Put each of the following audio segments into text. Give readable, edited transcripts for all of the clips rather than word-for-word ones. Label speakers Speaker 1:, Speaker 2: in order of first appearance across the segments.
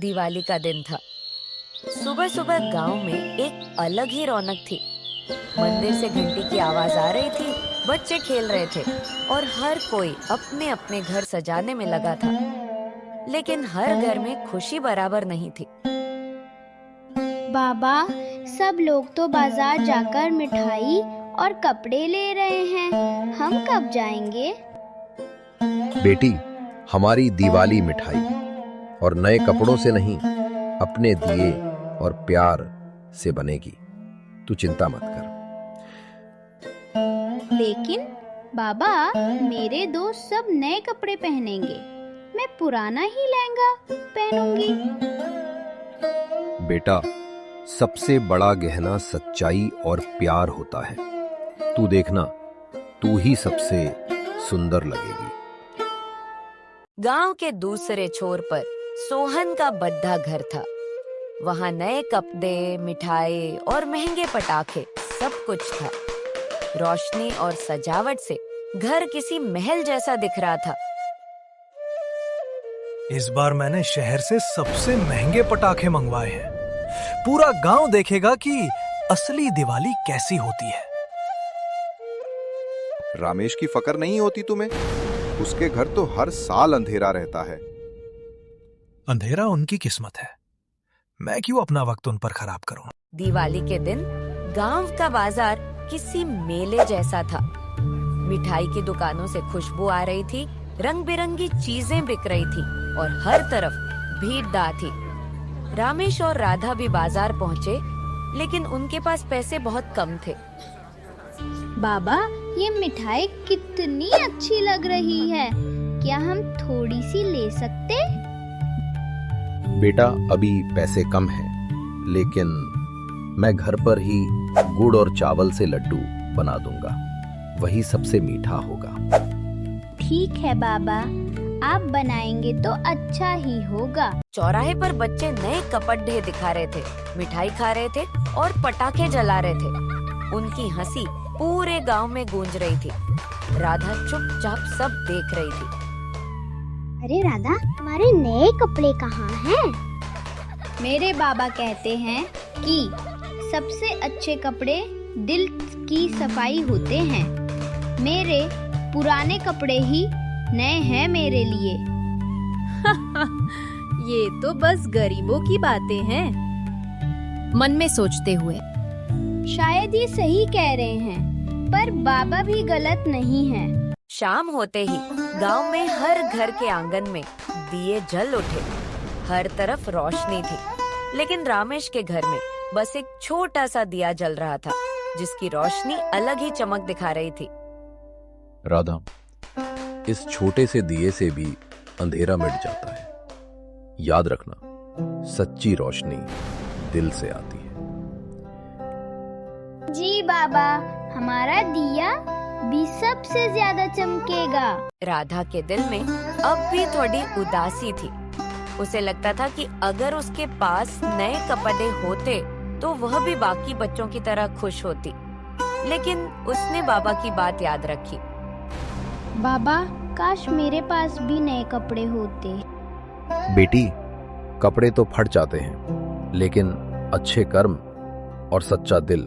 Speaker 1: दिवाली का दिन था। सुबह सुबह गांव में एक अलग ही रौनक थी। मंदिर से घंटी की आवाज आ रही थी, बच्चे खेल रहे थे और हर कोई अपने अपने घर सजाने में लगा था। लेकिन हर घर में खुशी बराबर नहीं थी।
Speaker 2: बाबा, सब लोग तो बाजार जाकर मिठाई और कपड़े ले रहे हैं, हम कब जाएंगे?
Speaker 3: बेटी, हमारी दिवाली मिठाई और नए कपड़ों से नहीं, अपने दिए और प्यार से बनेगी। तू चिंता मत कर।
Speaker 2: लेकिन बाबा, मेरे दोस्त सब नए कपड़े पहनेंगे, मैं पुराना ही लहंगा पहनूंगी।
Speaker 3: बेटा, सबसे बड़ा गहना सच्चाई और प्यार होता है। तू देखना, तू ही सबसे सुंदर लगेगी।
Speaker 1: गांव के दूसरे छोर पर सोहन का बड्ढा घर था। वहां नए कपड़े, मिठाई और महंगे पटाखे सब कुछ था। रोशनी और सजावट से घर किसी महल जैसा दिख रहा था।
Speaker 4: इस बार मैंने शहर से सबसे महंगे पटाखे मंगवाए हैं। पूरा गांव देखेगा कि असली दिवाली कैसी होती है।
Speaker 5: रामेश की फकर नहीं होती तुम्हें? उसके घर तो हर साल अंधेरा रहता है।
Speaker 4: अंधेरा उनकी किस्मत है, मैं क्यों अपना वक्त उन पर खराब करूं?
Speaker 1: दिवाली के दिन गांव का बाजार किसी मेले जैसा था। मिठाई की दुकानों से खुशबू आ रही थी, रंग बिरंगी चीजें बिक रही थी और हर तरफ भीड़ थी। रामेश और राधा भी बाजार पहुंचे, लेकिन उनके पास पैसे बहुत कम थे।
Speaker 2: बाबा, ये मिठाई कितनी अच्छी लग रही है, क्या हम थोड़ी सी ले सकते?
Speaker 3: बेटा, अभी पैसे कम हैं, लेकिन मैं घर पर ही गुड़ और चावल से लड्डू बना दूंगा। वही सबसे मीठा होगा।
Speaker 2: ठीक है बाबा, आप बनाएंगे तो अच्छा ही होगा।
Speaker 1: चौराहे पर बच्चे नए कपड़े दिखा रहे थे, मिठाई खा रहे थे और पटाखे जला रहे थे। उनकी हंसी पूरे गांव में गूंज रही थी। राधा चुपचाप सब देख रही थी।
Speaker 2: अरे राधा, हमारे नए कपड़े कहाँ हैं? मेरे बाबा कहते हैं कि सबसे अच्छे कपड़े दिल की सफाई होते हैं। मेरे पुराने कपड़े ही नए हैं मेरे लिए।
Speaker 6: ये तो बस गरीबों की बातें हैं। मन में सोचते हुए,
Speaker 2: शायद ये सही कह रहे हैं, पर बाबा भी गलत नहीं है।
Speaker 1: शाम होते ही गांव में हर घर के आंगन में दिए जल उठे। हर तरफ रोशनी थी, लेकिन रामेश के घर में बस एक छोटा सा दिया जल रहा था, जिसकी रोशनी अलग ही चमक दिखा रही थी।
Speaker 3: राधा, इस छोटे से दिए से भी अंधेरा मिट जाता है। याद रखना, सच्ची रोशनी दिल से आती है।
Speaker 2: जी बाबा, हमारा दिया भी सबसे ज्यादा चमकेगा।
Speaker 1: राधा के दिल में अब भी थोड़ी उदासी थी। उसे लगता था कि अगर उसके पास नए कपड़े होते तो वह भी बाकी बच्चों की तरह खुश होती। लेकिन उसने बाबा की बात याद रखी।
Speaker 2: बाबा, काश मेरे पास भी नए कपड़े होते।
Speaker 3: बेटी, कपड़े तो फट जाते हैं, लेकिन अच्छे कर्म और सच्चा दिल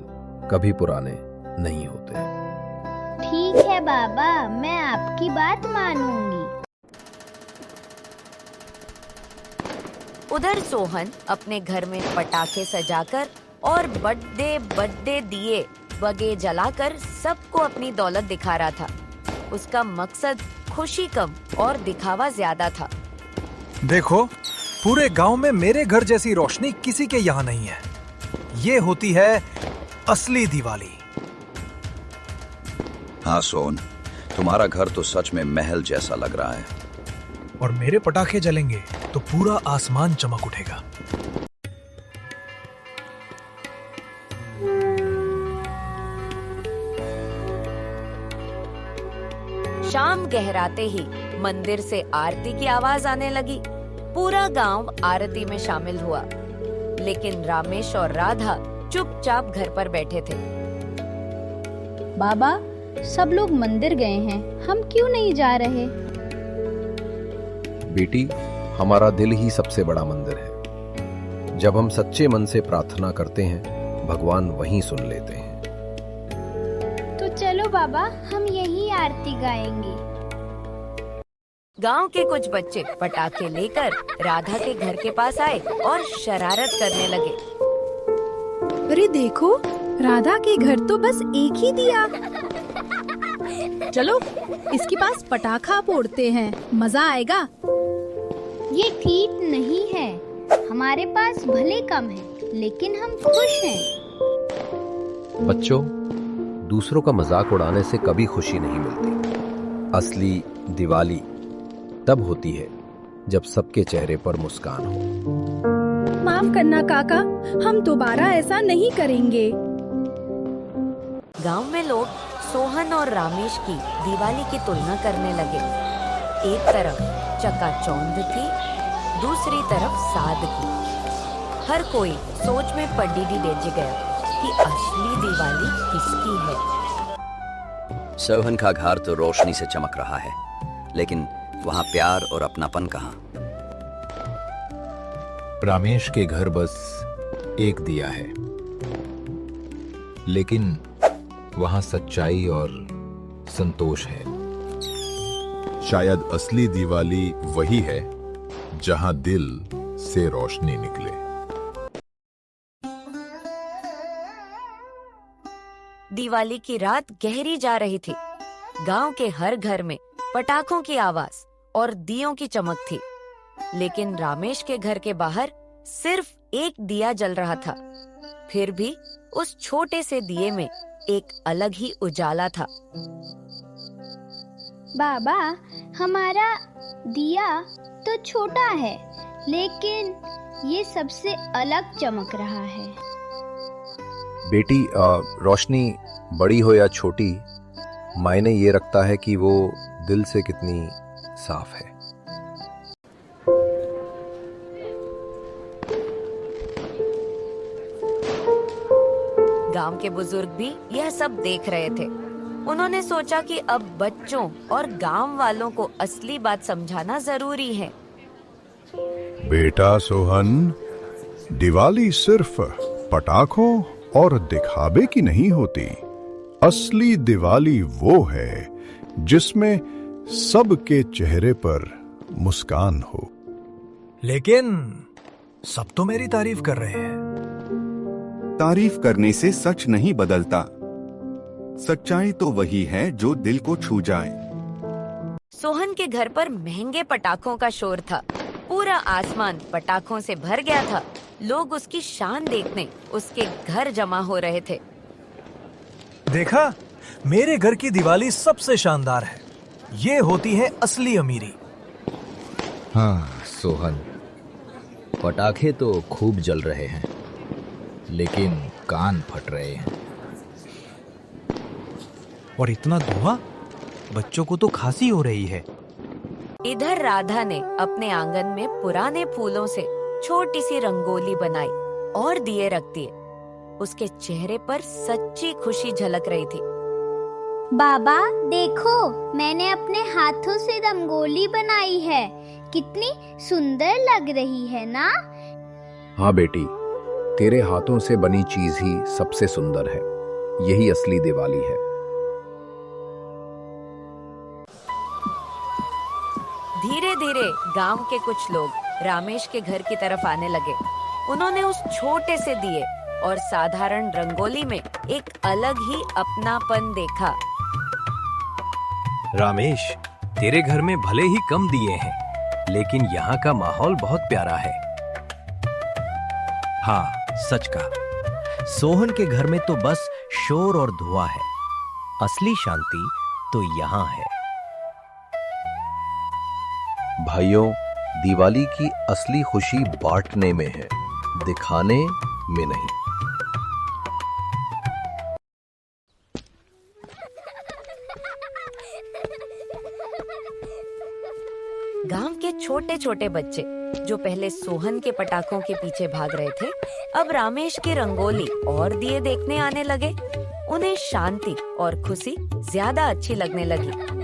Speaker 3: कभी पुराने नहीं होते।
Speaker 2: ठीक है बाबा, मैं आपकी बात मानूंगी।
Speaker 1: उधर सोहन अपने घर में पटाखे सजाकर और बड़े दिए बगे जलाकर सबको अपनी दौलत दिखा रहा था। उसका मकसद खुशी कम और दिखावा ज्यादा था।
Speaker 4: देखो, पूरे गांव में मेरे घर जैसी रोशनी किसी के यहाँ नहीं है। ये होती है असली दिवाली।
Speaker 7: हाँ सोन, तुम्हारा घर तो सच में महल जैसा लग रहा है।
Speaker 4: और मेरे पटाखे जलेंगे तो पूरा आसमान चमक उठेगा।
Speaker 1: शाम गहराते ही मंदिर से आरती की आवाज आने लगी। पूरा गांव आरती में शामिल हुआ, लेकिन रामेश और राधा चुपचाप घर पर बैठे थे।
Speaker 2: बाबा, सब लोग मंदिर गए हैं, हम क्यों नहीं जा रहे?
Speaker 3: बेटी, हमारा दिल ही सबसे बड़ा मंदिर है। जब हम सच्चे मन से प्रार्थना करते हैं, भगवान वहीं सुन लेते हैं।
Speaker 2: तो चलो बाबा, हम यही आरती गाएंगे।
Speaker 1: गांव के कुछ बच्चे पटाखे लेकर राधा के घर के पास आए और शरारत करने लगे।
Speaker 6: अरे देखो, राधा के घर तो बस एक ही दिया। चलो इसके पास पटाखा फोड़ते हैं, मजा आएगा।
Speaker 2: ये ठीक नहीं है। हमारे पास भले कम है, लेकिन हम खुश हैं।
Speaker 3: बच्चों, दूसरों का मजाक उड़ाने से कभी खुशी नहीं मिलती। असली दिवाली तब होती है जब सबके चेहरे पर मुस्कान हो।
Speaker 6: माफ करना काका, हम दोबारा ऐसा नहीं करेंगे।
Speaker 1: गांव में लोग सोहन और रामेश की दिवाली की तुलना करने लगे। एक तरफ चकाचौंध थी, दूसरी तरफ सादगी। हर कोई सोच में पड़ीडी डेज गया कि असली दिवाली किसकी है।
Speaker 7: सोहन का घर तो रोशनी से चमक रहा है, लेकिन वहाँ प्यार और अपनापन कहाँ?
Speaker 8: रामेश के घर बस एक दिया है, लेकिन वहाँ सच्चाई और संतोष है।
Speaker 9: शायद असली दिवाली वही है जहाँ दिल से रोशनी निकले।
Speaker 1: दिवाली की रात गहरी जा रही थी। गांव के हर घर में पटाखों की आवाज और दियों की चमक थी, लेकिन रामेश के घर के बाहर सिर्फ एक दिया जल रहा था। फिर भी उस छोटे से दिए में एक अलग ही उजाला था।
Speaker 2: बाबा, हमारा दिया तो छोटा है, लेकिन ये सबसे अलग चमक रहा है।
Speaker 3: बेटी, रोशनी बड़ी हो या छोटी, मायने ये रखता है कि वो दिल से कितनी साफ है।
Speaker 1: गांव के बुजुर्ग भी यह सब देख रहे थे। उन्होंने सोचा कि अब बच्चों और गांव वालों को असली बात समझाना जरूरी है।
Speaker 9: बेटा सोहन, दिवाली सिर्फ पटाखों और दिखावे की नहीं होती। असली दिवाली वो है जिसमें सबके चेहरे पर मुस्कान हो।
Speaker 4: लेकिन सब तो मेरी तारीफ कर रहे हैं।
Speaker 5: तारीफ करने से सच नहीं बदलता। सच्चाई तो वही है जो दिल को छू जाए।
Speaker 1: सोहन के घर पर महंगे पटाखों का शोर था। पूरा आसमान पटाखों से भर गया था। लोग उसकी शान देखने उसके घर जमा हो रहे थे।
Speaker 4: देखा, मेरे घर की दिवाली सबसे शानदार है। ये होती है असली अमीरी।
Speaker 8: हाँ सोहन, पटाखे तो खूब जल रहे हैं, लेकिन कान फट रहे हैं।
Speaker 4: और इतना धुआं, बच्चों को तो खांसी हो रही है।
Speaker 1: इधर राधा ने अपने आंगन में पुराने फूलों से छोटी सी रंगोली बनाई और दिए रख दिए। उसके चेहरे पर सच्ची खुशी झलक रही थी।
Speaker 2: बाबा देखो, मैंने अपने हाथों से रंगोली बनाई है। कितनी सुंदर लग रही है ना?
Speaker 3: हाँ बेटी, तेरे हाथों से बनी चीज ही सबसे सुंदर है। यही असली दिवाली है।
Speaker 1: धीरे धीरे गांव के कुछ लोग रामेश के घर की तरफ आने लगे। उन्होंने उस छोटे से दिए और साधारण रंगोली में एक अलग ही अपनापन देखा।
Speaker 4: रामेश, तेरे घर में भले ही कम दिए हैं, लेकिन यहाँ का माहौल बहुत प्यारा है।
Speaker 10: हाँ, सच कहा। सोहन के घर में तो बस शोर और धुआं है। असली शांति तो यहाँ है।
Speaker 3: भाइयों, दिवाली की असली खुशी बांटने में है, दिखाने में नहीं।
Speaker 1: गांव के छोटे छोटे बच्चे जो पहले सोहन के पटाखों के पीछे भाग रहे थे, अब रामेश की रंगोली और दिए देखने आने लगे। उन्हें शांति और खुशी ज्यादा अच्छी लगने लगी।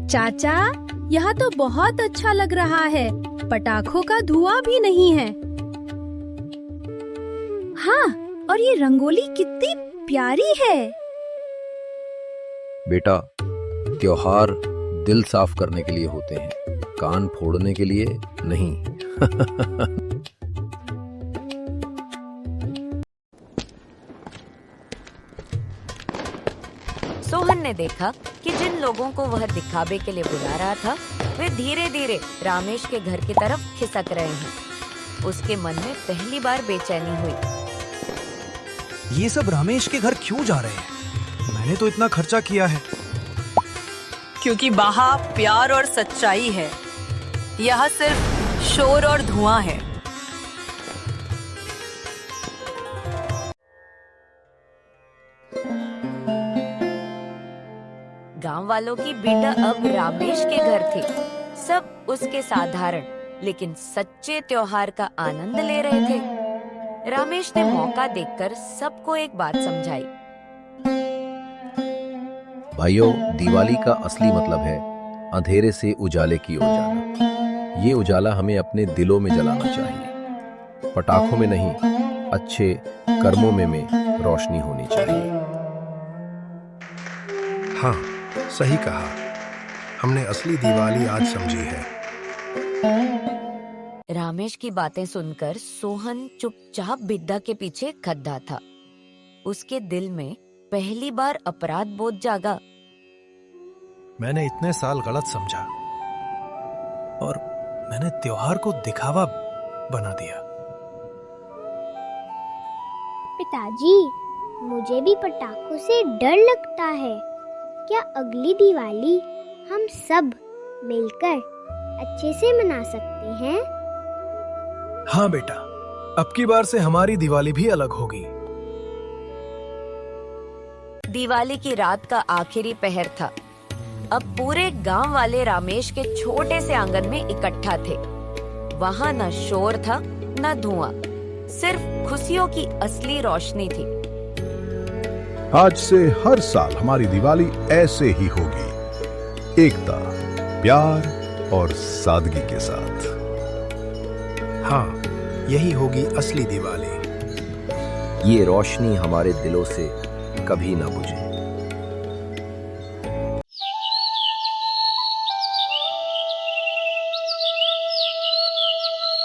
Speaker 6: चाचा, यहाँ तो बहुत अच्छा लग रहा है। पटाखों का धुआं भी नहीं है। हाँ, और ये रंगोली कितनी प्यारी है।
Speaker 3: बेटा, त्योहार दिल साफ करने के लिए होते हैं, कान फोड़ने के लिए नहीं।
Speaker 1: सोहन ने देखा कि जिन लोगों को वह दिखावे के लिए बुला रहा था, वे धीरे धीरे रामेश के घर की तरफ खिसक रहे हैं। उसके मन में पहली बार बेचैनी हुई।
Speaker 4: ये सब रामेश के घर क्यों जा रहे हैं? मैंने तो इतना खर्चा किया है।
Speaker 11: क्योंकि वहाँ प्यार और सच्चाई है, यहाँ सिर्फ शोर और धुआं है।
Speaker 1: गांव वालों की बेटा अब रामेश के घर थी। सब उसके साधारण लेकिन सच्चे त्योहार का आनंद ले रहे थे। रामेश ने मौका देखकर सबको एक बात समझाई।
Speaker 3: भाइयों, दिवाली का असली मतलब है अंधेरे से उजाले की ओर जाना। ये उजाला हमें अपने दिलों में जलाना चाहिए, पटाखों में नहीं, अच्छे कर्मों में रोशनी होनी चाहिए।
Speaker 12: हाँ, सही कहा। हमने असली दिवाली आज समझी है।
Speaker 1: रामेश की बातें सुनकर सोहन चुपचाप बिड्ढा के पीछे खद्दा था। उसके दिल में पहली बार अपराध बोध जागा।
Speaker 4: मैंने इतने साल गलत समझा और मैंने त्योहार को दिखावा बना दिया।
Speaker 2: पिताजी, मुझे भी पटाखों से डर लगता है। क्या अगली दिवाली हम सब मिलकर अच्छे से मना सकते हैं?
Speaker 4: हाँ बेटा, अब की बार से हमारी दिवाली भी अलग होगी।
Speaker 1: दिवाली की रात का आखिरी पहर था। अब पूरे गांव वाले रामेश के छोटे से आंगन में इकट्ठा थे। वहाँ न शोर था न धुआं, सिर्फ खुशियों की असली रोशनी थी।
Speaker 9: आज से हर साल हमारी दिवाली ऐसे ही होगी, एकता, प्यार और सादगी के साथ।
Speaker 12: हाँ, यही होगी असली दिवाली।
Speaker 3: ये रोशनी हमारे दिलों से कभी ना बुझे।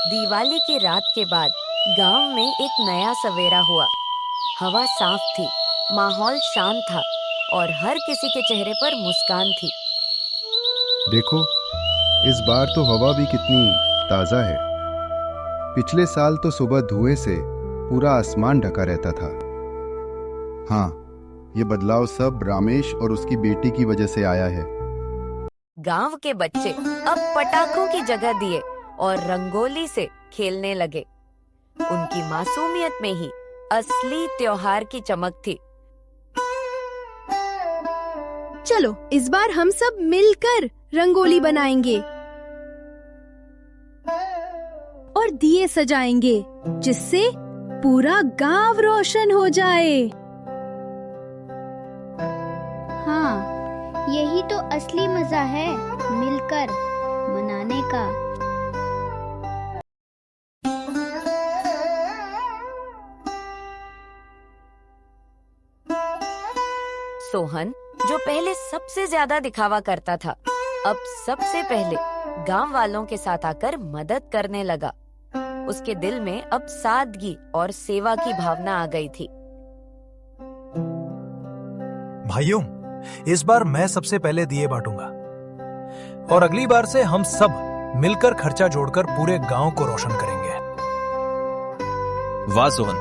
Speaker 1: दिवाली की रात के बाद गांव में एक नया सवेरा हुआ। हवा साफ थी, माहौल शांत था और हर किसी के चेहरे पर मुस्कान थी।
Speaker 5: देखो, इस बार तो हवा भी कितनी ताजा है। पिछले साल तो सुबह धुएं से पूरा आसमान ढका रहता था। हाँ, ये बदलाव सब रामेश और उसकी बेटी की वजह से आया है।
Speaker 1: गांव के बच्चे अब पटाखों की जगह दिए और रंगोली से खेलने लगे। उनकी मासूमियत में ही असली त्योहार की चमक थी।
Speaker 6: चलो, इस बार हम सब मिलकर रंगोली बनाएंगे और दिए सजाएंगे, जिससे पूरा गांव रोशन हो जाए।
Speaker 2: हाँ, यही तो असली मजा है, मिलकर मनाने का।
Speaker 1: सोहन, जो पहले सबसे ज्यादा दिखावा करता था, अब सबसे पहले गांव वालों के साथ आकर मदद करने लगा। उसके दिल में अब सादगी और सेवा की भावना आ गई थी।
Speaker 4: भाइयों, इस बार मैं सबसे पहले दिए बांटूंगा और अगली बार से हम सब मिलकर खर्चा जोड़कर पूरे गांव को रोशन करेंगे।
Speaker 10: वाह सोहन,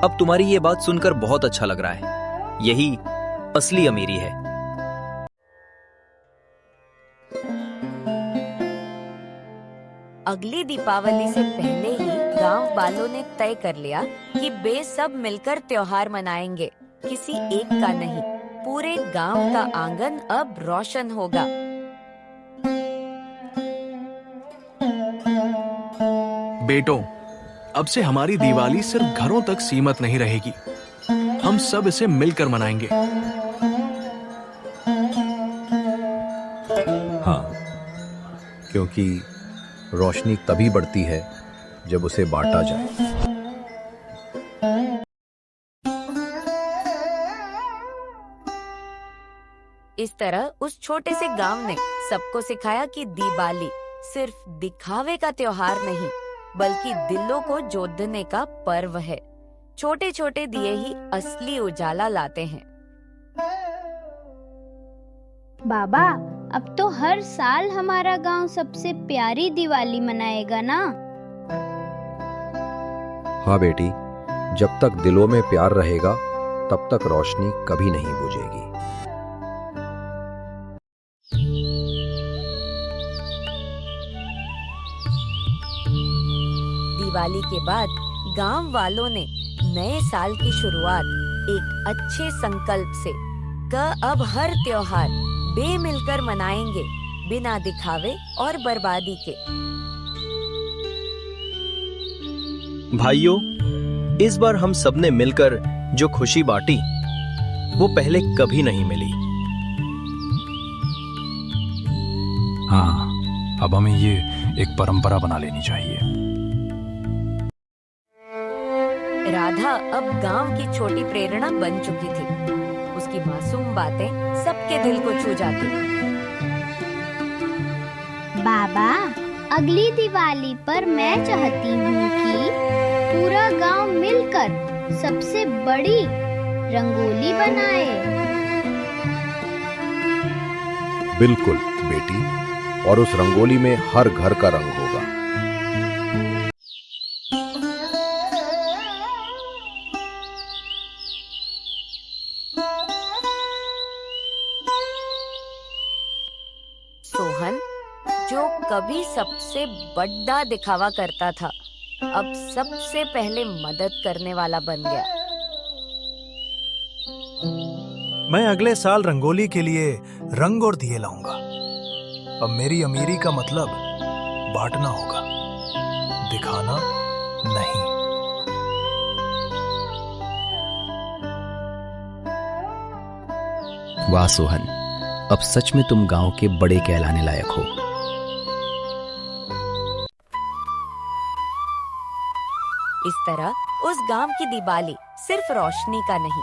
Speaker 10: अब तुम्हारी ये बात सुनकर बहुत अच्छा लग रहा है। यही असली अमीरी है।
Speaker 1: अगली दीपावली से पहले ही गांव वालों ने तय कर लिया कि वे सब मिलकर त्योहार मनाएंगे, किसी एक का नहीं। पूरे गांव का आंगन अब रोशन होगा।
Speaker 13: बेटों, अब से हमारी दिवाली सिर्फ घरों तक सीमित नहीं रहेगी। हम सब इसे मिलकर मनाएंगे।
Speaker 3: हाँ, क्योंकि रोशनी तभी बढ़ती है जब उसे बांटा जाए।
Speaker 1: इस तरह उस छोटे से गांव ने सबको सिखाया कि दिवाली सिर्फ दिखावे का त्योहार नहीं, बल्कि दिलों को जोड़ने का पर्व है। छोटे छोटे दिए ही असली उजाला लाते हैं।
Speaker 2: बाबा, अब तो हर साल हमारा गांव सबसे प्यारी दिवाली मनाएगा ना?
Speaker 3: हाँ बेटी, जब तक दिलों में प्यार रहेगा तब तक रोशनी कभी नहीं बुझेगी।
Speaker 1: दिवाली के बाद गांव वालों ने नए साल की शुरुआत एक अच्छे संकल्प से अब हर त्योहार मिलकर मनाएंगे, बिना दिखावे और बर्बादी के।
Speaker 10: भाइयों, इस बार हम सबने मिलकर जो खुशी बांटी वो पहले कभी नहीं मिली।
Speaker 4: हाँ, अब हमें ये एक परंपरा बना लेनी चाहिए।
Speaker 1: राधा अब गांव की छोटी प्रेरणा बन चुकी थी। उसकी मासूम बातें सबके दिल को छू जाती।
Speaker 2: बाबा, अगली दिवाली पर मैं चाहती हूँ कि पूरा गांव मिलकर सबसे बड़ी रंगोली बनाए।
Speaker 3: बिल्कुल बेटी, और उस रंगोली में हर घर का रंग होगा।
Speaker 1: सोहन, जो कभी सबसे बड़ा दिखावा करता था, अब सबसे पहले मदद करने वाला बन गया।
Speaker 4: मैं अगले साल रंगोली के लिए रंग और दिए लाऊंगा। अब मेरी अमीरी का मतलब बांटना होगा, दिखाना नहीं।
Speaker 10: वाह सोहन, अब सच में तुम गांव के बड़े कहलाने लायक हो।
Speaker 1: इस तरह उस गांव की दिवाली सिर्फ रोशनी का नहीं,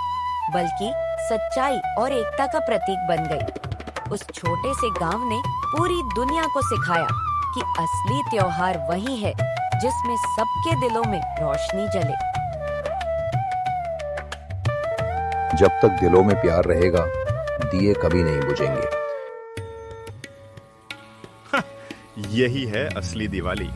Speaker 1: बल्कि सच्चाई और एकता का प्रतीक बन गई। उस छोटे से गांव ने पूरी दुनिया को सिखाया कि असली त्योहार वही है जिसमें सबके दिलों में रोशनी जले।
Speaker 3: जब तक दिलों में प्यार रहेगा, दिए कभी नहीं बुझेंगे।
Speaker 14: यही है असली दिवाली।